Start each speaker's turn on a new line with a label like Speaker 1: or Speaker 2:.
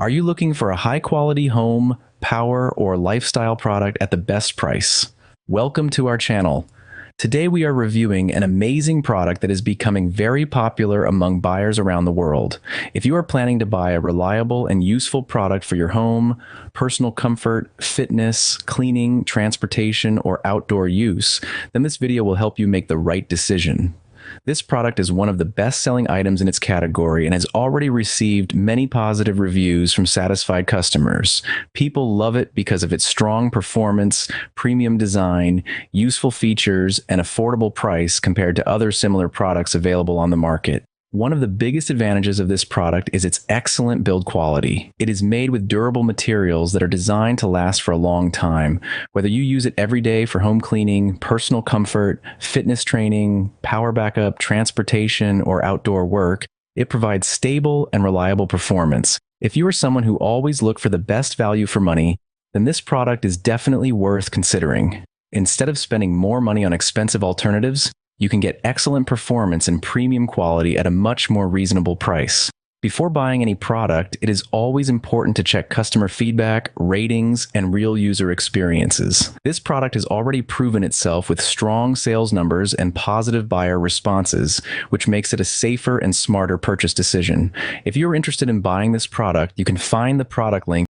Speaker 1: Are you looking for a high-quality home, power, or lifestyle product at the best price? Welcome to our channel. Today we are reviewing an amazing product that is becoming very popular among buyers around the world. If you are planning to buy a reliable and useful product for your home, personal comfort, fitness, cleaning, transportation, or outdoor use, then this video will help you make the right decision. This product is one of the best-selling items in its category and has already received many positive reviews from satisfied customers. People love it because of its strong performance, premium design, useful features, and affordable price compared to other similar products available on the market. One of the biggest advantages of this product is its excellent build quality. It is made with durable materials that are designed to last for a long time. Whether you use it every day for home cleaning, personal comfort, fitness training, power backup, transportation, or outdoor work, it provides stable and reliable performance. If you are someone who always looks for the best value for money, then this product is definitely worth considering. Instead of spending more money on expensive alternatives, you can get excellent performance and premium quality at a much more reasonable price. Before buying any product, it is always important to check customer feedback, ratings, and real user experiences. This product has already proven itself with strong sales numbers and positive buyer responses, which makes it a safer and smarter purchase decision. If you're interested in buying this product, you can find the product link